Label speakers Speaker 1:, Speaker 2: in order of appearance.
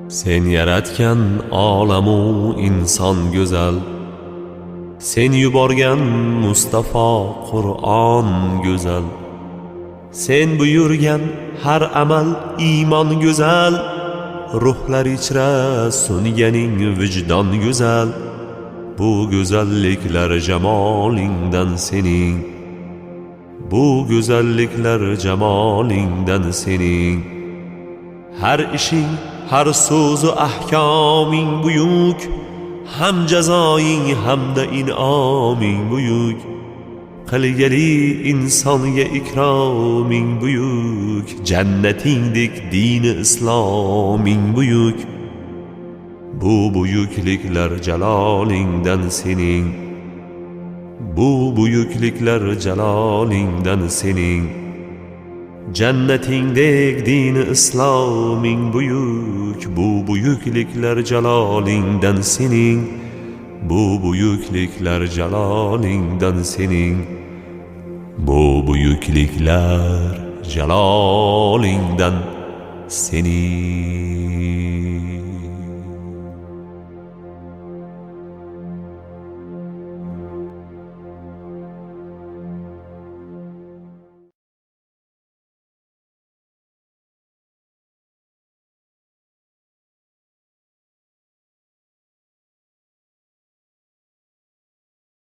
Speaker 1: Sen yaratgan olamu inson go'zal, sen yuborgan Mustafa Qur'on go'zal, sen buyurgan har amal iymon go'zal, ruhlar ichra so'nganing vijdon go'zal. Bu go'zalliklar jamolingdan sening, bu go'zalliklar jamolingdan sening. Har ishing, har so'zu ahkoming buyuk, ham jazoing hamda inoming buyuk. Qilgali insonga ikroming buyuk, jannatingdek dini isloming buyuk. Bu buyukliklar jalolingdan sening, bu buyukliklar jalolingdan sening. Jannatingdek dini isloming buyuk, bu buyukliklar jalolingdan sening, bu buyukliklar jalolingdan sening, bu buyukliklar jalolingdan sening.